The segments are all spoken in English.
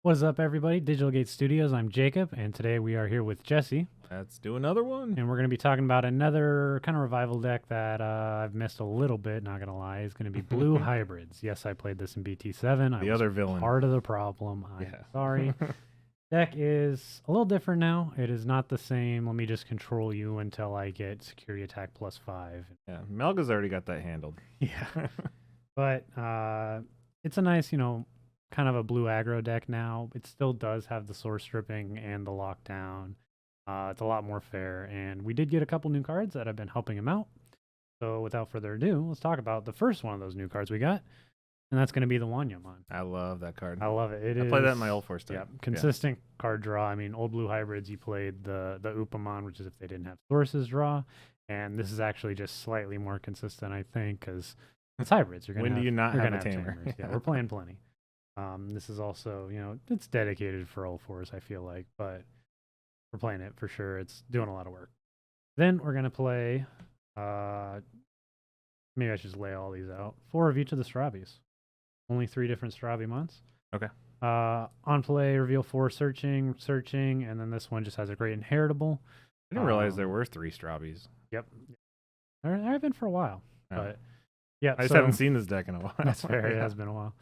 What is up, everybody? Digital Gate Studios. I'm Jacob, and today we are here with Jesse. Let's do another one. And we're going to be talking about another kind of revival deck that I've missed a little bit, not going to lie. It's going to be Blue Hybrids. Yes, I played this in BT-11. The other villain. Part of the problem. I'm sorry. Deck is a little different now. It is not the same. Let me just control you until I get security attack +5. Yeah, Melga's already got that handled. Yeah. But it's a nice, kind of a blue aggro deck now. It still does have the source stripping and the lockdown. It's a lot more fair, and we did get a couple new cards that have been helping him out. So without further ado, let's talk about the first one of those new cards we got, and that's going to be the Wanyamon. I love that card. I love it. I play that in my old Force deck. Yeah, consistent card draw. I mean, old blue hybrids, you played the Upamon, which is if they didn't have sources draw, and this is actually just slightly more consistent, I think, because it's hybrids. You're gonna when do you not have a Tamer? Tamers. Yeah, we're playing plenty. This is also, it's dedicated for all fours, I feel like, but we're playing it for sure. It's doing a lot of work. Then we're going to play, maybe I should just lay all these out. 4 of each of the Strabis. Only 3 different Strabimons. Okay. On play, reveal 4 searching, and then this one just has a great inheritable. I didn't realize there were 3 Strabis. Yep. There have been for a while, but yeah. I just haven't seen this deck in a while. That's fair. It has been a while.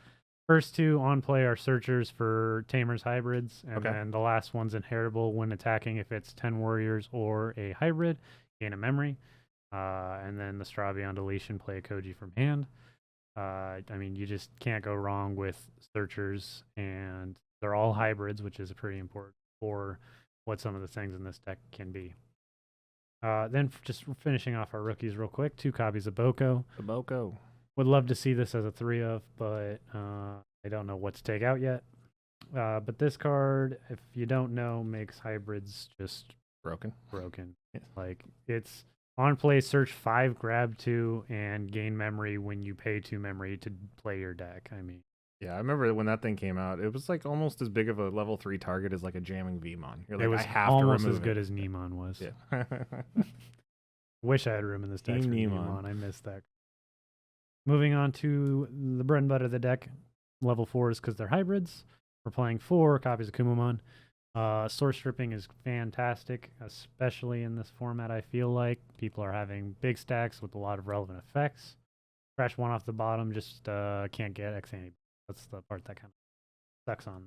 First 2 on play are searchers for Tamer's hybrids, and then the last one's inheritable when attacking if it's 10 warriors or a hybrid, gain a memory. And then the Strabi on deletion, play a Koji from hand. I mean, you just can't go wrong with searchers, and they're all hybrids, which is pretty important for what some of the things in this deck can be. Then just finishing off our rookies real quick, 2 copies of Boko. The Boko. Would love to see this as a 3 of, but I don't know what to take out yet. But this card, if you don't know, makes hybrids just broken. Yeah. Like, it's on play, search 5, grab 2, and gain memory when you pay 2 memory to play your deck. I mean, yeah, I remember when that thing came out, it was like almost as big of a level 3 target as like a jamming Vmon. It was almost as good as Nemon was. Yeah. Wish I had room in this deck for Nemon. Nemon. I missed that. Moving on to the bread and butter of the deck, level 4s because they're hybrids. We're playing 4 copies of Kumamon. Source stripping is fantastic, especially in this format. I feel like people are having big stacks with a lot of relevant effects. Crash 1 off the bottom, just can't get X any. That's the part that kind of sucks on.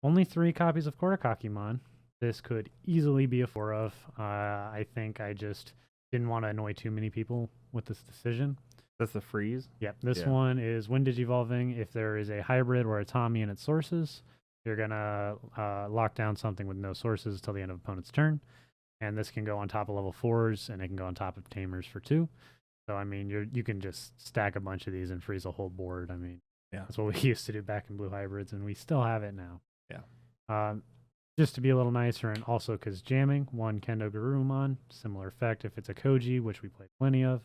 Only 3 copies of Korakakimon. This could easily be a 4 of. I think I just didn't want to annoy too many people with this decision. That's the freeze? Yep. This one is when digivolving, if there is a hybrid or a Tommy in its sources, you're going to lock down something with no sources until the end of opponent's turn. And this can go on top of level 4s, and it can go on top of Tamers for 2. So, I mean, you can just stack a bunch of these and freeze a whole board. I mean, that's what we used to do back in Blue Hybrids, and we still have it now. Yeah. Just to be a little nicer, and also because jamming, 1 Kendo Garurumon, similar effect if it's a Koji, which we play plenty of.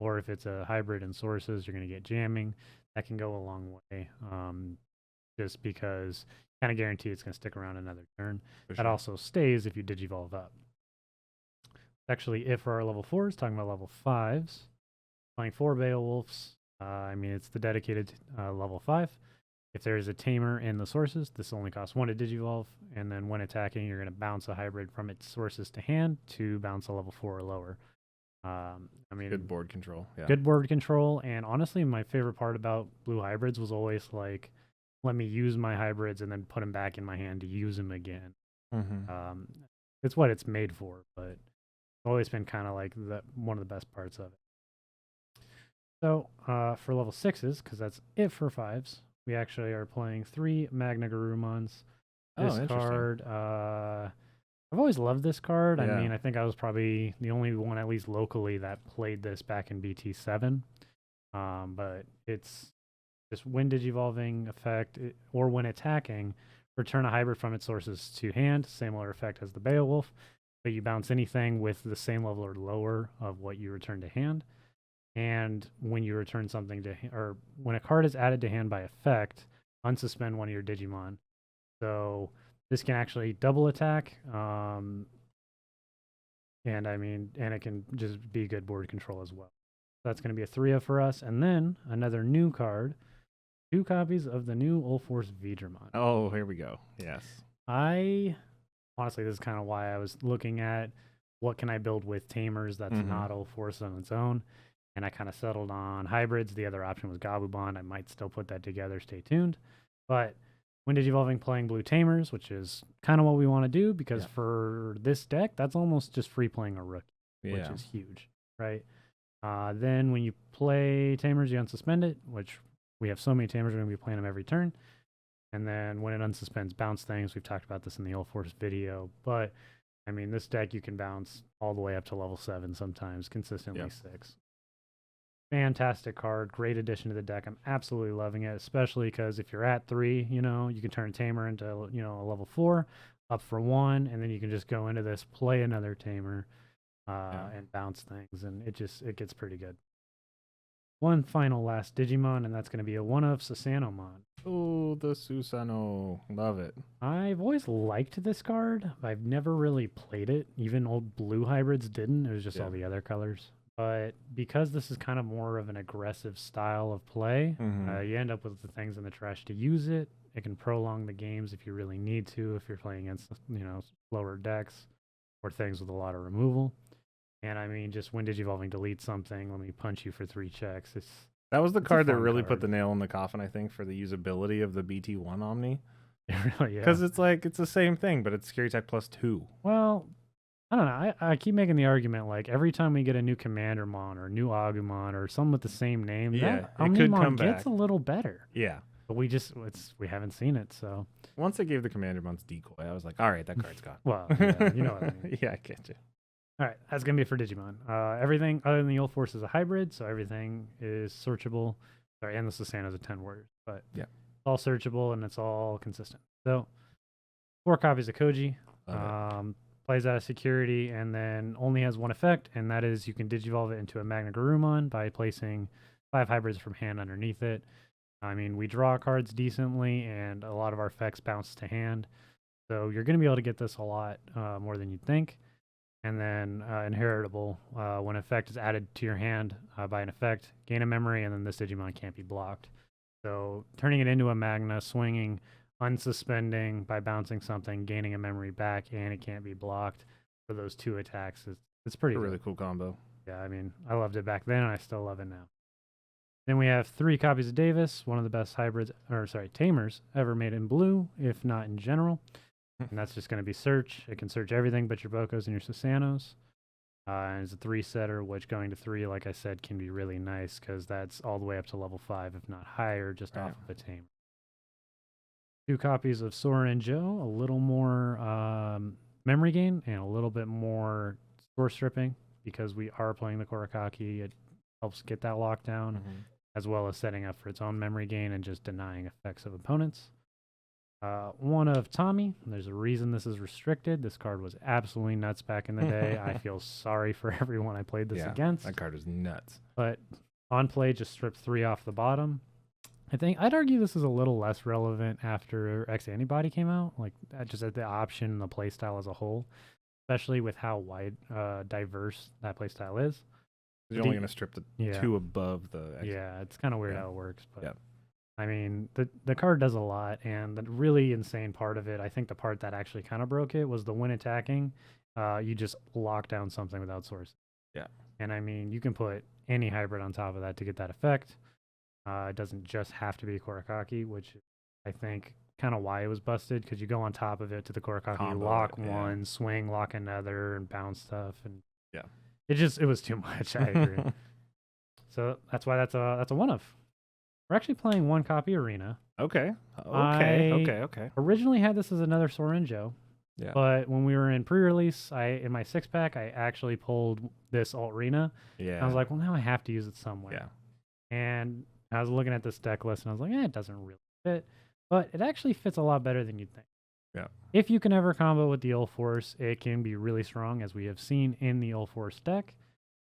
Or if it's a hybrid and sources, you're going to get jamming. That can go a long way, just because kind of guarantee it's going to stick around another turn. That also stays if you digivolve up. Actually, if for our level 4s, talking about level 5s, playing 4 Beowulfs, I mean, it's the dedicated level 5. If there's a Tamer in the sources, this only costs 1 to digivolve, and then when attacking, you're going to bounce a hybrid from its sources to hand to bounce a level 4 or lower. I mean, good board control. Yeah. Good board control, and honestly, my favorite part about blue hybrids was always like, let me use my hybrids and then put them back in my hand to use them again. It's what it's made for, but it's always been kind of like one of the best parts of it. So for level 6s, because that's it for 5s, we actually are playing 3 Magna Gurumons. This card, I've always loved this card. I mean, I think I was probably the only one, at least locally, that played this back in BT-7. But it's just when digivolving effect, or when attacking, return a hybrid from its sources to hand, similar effect as the Beowulf, but you bounce anything with the same level or lower of what you return to hand. And when you return something to, or when a card is added to hand by effect, unsuspend one of your Digimon. So this can actually double attack And I mean, and it can just be good board control as well. That's going to be a 3 for us. And then another new card, 2 copies of the new Ulforce Vidramon. Oh, here we go. Yes. Honestly, this is kind of why I was looking at what can I build with Tamers that's not Ulforce on its own. And I kind of settled on hybrids. The other option was Gabumon. I might still put that together. Stay tuned. But when Digivolving playing blue Tamers, which is kind of what we want to do, because for this deck, that's almost just free playing a rookie, which is huge, right? Then when you play Tamers, you unsuspend it, which we have so many Tamers, we're going to be playing them every turn. And then when it unsuspends, bounce things. We've talked about this in the Ulforce video, but I mean, this deck you can bounce all the way up to level 7 sometimes, consistently 6. Fantastic card, great addition to the deck. I'm absolutely loving it, especially because if you're at 3, you know, you can turn Tamer into, you know, a level 4, up for 1, and then you can just go into this, play another Tamer, and bounce things, and it gets pretty good. One final last Digimon, and that's going to be a 1-of Susano Mod. Oh, the Susano. Love it. I've always liked this card. I've never really played it. Even old blue hybrids didn't. It was just all the other colors. But because this is kind of more of an aggressive style of play, you end up with the things in the trash to use it. It can prolong the games if you really need to, if you're playing against, you know, lower decks or things with a lot of removal. And I mean, just when Digivolving delete something, let me punch you for 3 checks. That was the card that really put the nail in the coffin, I think, for the usability of the BT-1 Omni. Really, yeah. Because it's like, it's the same thing, but it's Scary Tech +2. Well, I don't know. I keep making the argument, like, every time we get a new Commandermon or new Agumon or someone with the same name, that Omnimon gets a little better. Yeah. But we haven't seen it, so. Once they gave the Commandermon's decoy, I was like, all right, that card's gone. Well, yeah, you know what I mean. Yeah, I get you. All right, that's going to be it for Digimon. Everything other than the Ulforce is a hybrid, so everything is searchable. Sorry, and the Susano's a 10 word, but it's all searchable and it's all consistent. So 4 copies of Koji. Plays out of security and then only has 1 effect, and that is you can Digivolve it into a Magna Gurumon by placing 5 hybrids from hand underneath it. I mean, we draw cards decently, and a lot of our effects bounce to hand. So you're going to be able to get this a lot more than you'd think. And then inheritable, when effect is added to your hand by an effect, gain a memory, and then this Digimon can't be blocked. So turning it into a Magna, swinging, unsuspending by bouncing something, gaining a memory back, and it can't be blocked for those 2 attacks. It's pretty a really cool combo. Yeah, I mean, I loved it back then, and I still love it now. Then we have 3 copies of Davis, one of the best Tamers ever made in blue, if not in general. And that's just going to be search. It can search everything but your Bokos and your Susanos. And it's a 3-setter, which going to 3, like I said, can be really nice because that's all the way up to level 5, if not higher, just off of a Tamer. 2 copies of Soren and Joe, a little more memory gain and a little bit more score stripping because we are playing the Korakaki. It helps get that lockdown, as well as setting up for its own memory gain and just denying effects of opponents. 1 of Tommy. There's a reason this is restricted. This card was absolutely nuts back in the day. I feel sorry for everyone I played this against. That card was nuts. But on play, just stripped 3 off the bottom. I'd argue this is a little less relevant after X Antibody came out, like just at the option, the playstyle as a whole, especially with how wide, diverse that playstyle is. You're only going to strip the 2 above the X. Yeah, it's kind of weird how it works, but I mean, the card does a lot, and the really insane part of it, I think the part that actually kind of broke it, was the when attacking, you just lock down something without source. Yeah. And I mean, you can put any hybrid on top of that to get that effect. It doesn't just have to be Korakaki, which I think kind of why it was busted, because you go on top of it to the Korakaki, lock 1, swing, lock another, and bounce stuff, and it was too much. I agree. So that's why that's a 1-of. We're actually playing 1 copy Arena. Okay. Originally had this as another Soren Joe. Yeah. But when we were in pre-release, in my 6-pack, I actually pulled this Alt-Rena. Yeah. I was like, well, now I have to use it somewhere. Yeah. And I was looking at this deck list, and I was like, it doesn't really fit. But it actually fits a lot better than you'd think. Yeah. If you can ever combo with the Ulforce, it can be really strong, as we have seen in the Ulforce deck.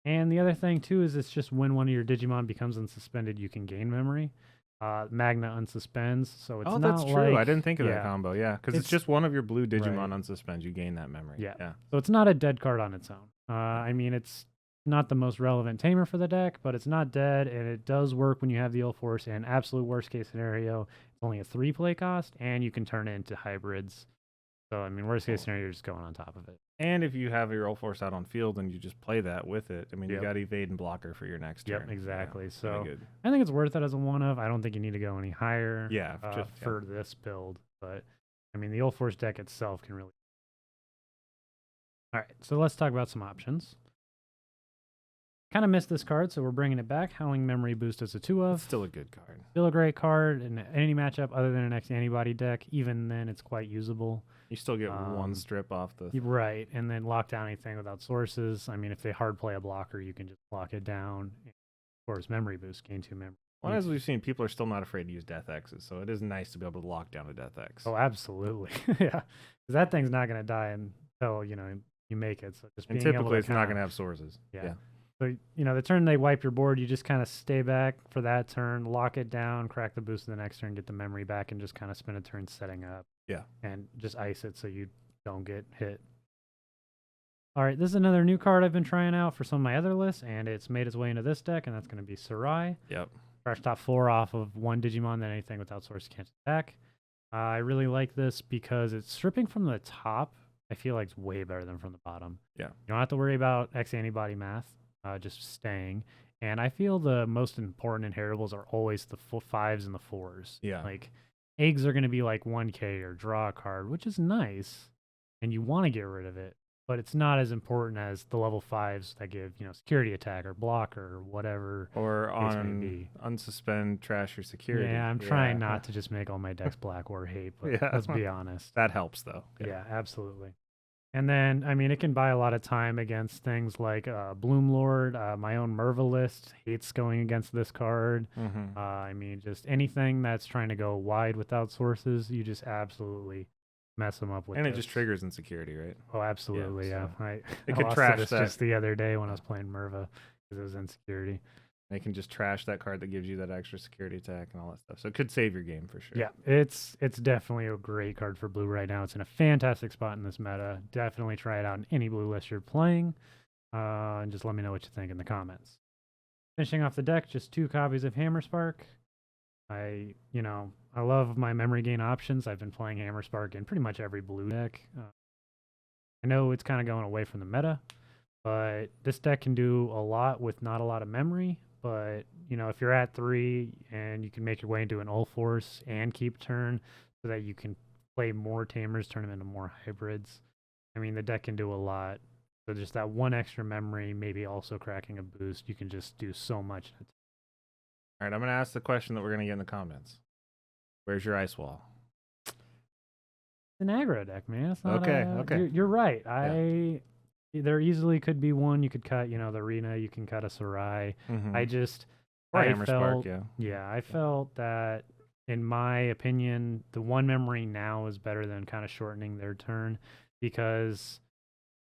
And the other thing, too, is it's just when one of your Digimon becomes unsuspended, you can gain memory. Magna unsuspends, so it's Oh, not that's true. I like didn't think of that combo. Yeah, because it's just one of your blue Digimon right. unsuspends. You gain that memory. Yeah. Yeah. So it's not a dead card on its own. I mean, it's not the most relevant tamer for the deck, but it's not dead, and it does work when you have the Ill Force. And absolute worst case scenario, it's only a 3 play cost, and you can turn it into hybrids. So I mean, worst case scenario, you're just going on top of it. And if you have your Ill Force out on field and you just play that with it, I mean, Yep. you got evade and blocker for your next turn. Yep, exactly. Yeah, so good. I think it's worth it as a one of. I don't think you need to go any higher. Yeah, for this build, but I mean, the Ill Force deck itself can really. All right, so let's talk about some options. Kind of missed this card, so we're bringing it back. Howling Memory Boost is a 2 of. Still a good card. Still a great card in any matchup other than an X-Antibody deck. Even then, it's quite usable. You still get one strip off the... Right, and then lock down anything without sources. I mean, if they hard play a blocker, you can just lock it down. Of course, Memory Boost, gain 2 memory. Well, as we've seen, people are still not afraid to use Death X's, so it is nice to be able to lock down a Death X. Oh, absolutely. Yeah, because that thing's not going to die until, you make it. So just and being typically able to it's not going to have sources. Yeah. So, the turn they wipe your board, you just kind of stay back for that turn, lock it down, crack the boost in the next turn, get the memory back, and just kind of spend a turn setting up. Yeah. And just ice it so you don't get hit. All right, this is another new card I've been trying out for some of my other lists, and it's made its way into this deck, and that's going to be Sarai. Yep. Fresh top 4 off of 1 Digimon, then anything without source can't attack. I really like this because it's stripping from the top. I feel like it's way better than from the bottom. Yeah. You don't have to worry about X-Antibody math. Just staying. And I feel the most important inheritables are always the 5s and the 4s. Yeah. Like, eggs are going to be like 1K or draw a card, which is nice, and you want to get rid of it, but it's not as important as the level 5s that give, security attack or block or whatever. Or on unsuspend, trash, or security. Yeah, I'm trying not to just make all my decks black or hate, but let's be honest. That helps, though. Yeah, absolutely. And then, I mean, it can buy a lot of time against things like Bloom Lord. My own Merva list hates going against this card. Mm-hmm. I mean, just anything that's trying to go wide without sources, you just absolutely mess them up with. And it just triggers insecurity, right? Oh, absolutely, yeah. So I could trash this that just the other day when I was playing Merva because it was insecurity. They can just trash that card that gives you that extra security attack and all that stuff. So it could save your game for sure. Yeah, it's definitely a great card for blue right now. It's in a fantastic spot in this meta. Definitely try it out in any blue list you're playing. And just let me know what you think in the comments. Finishing off the deck, just 2 copies of Hammer Spark. I love my memory gain options. I've been playing Hammer Spark in pretty much every blue deck. I know it's kind of going away from the meta, but this deck can do a lot with not a lot of memory. But, if you're at 3 and you can make your way into an All Force and keep turn so that you can play more Tamers, turn them into more hybrids, I mean, the deck can do a lot. So just that 1 extra memory, maybe also cracking a boost, you can just do so much. All right, I'm going to ask the question that we're going to get in the comments. Where's your Ice Wall? It's an aggro deck, man. It's not okay. You're right. There easily could be one. You could cut, the arena. You can cut a Sarai. Mm-hmm. I felt that, in my opinion, the 1 memory now is better than kind of shortening their turn because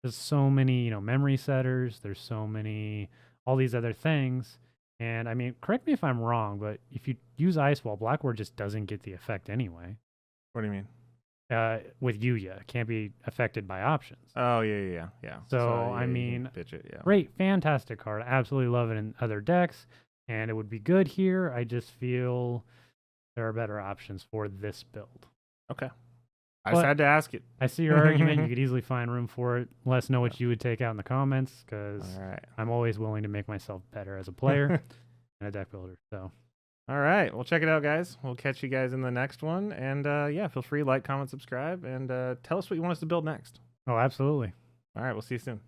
there's so many, memory setters. There's so many, all these other things. And I mean, correct me if I'm wrong, but if you use Ice Wall, Blackboard just doesn't get the effect anyway. What do you mean? With Yuya, can't be affected by options. Oh, yeah. So I mean, pitch it, yeah. Great, fantastic card. Absolutely love it in other decks, and it would be good here. I just feel there are better options for this build. Okay. I just had to ask it. I see your argument. You could easily find room for it. Let us know what you would take out in the comments, because I'm always willing to make myself better as a player and a deck builder. So. All right. Well, check it out, guys. We'll catch you guys in the next one. And feel free to like, comment, subscribe, and tell us what you want us to build next. Oh, absolutely. All right. We'll see you soon.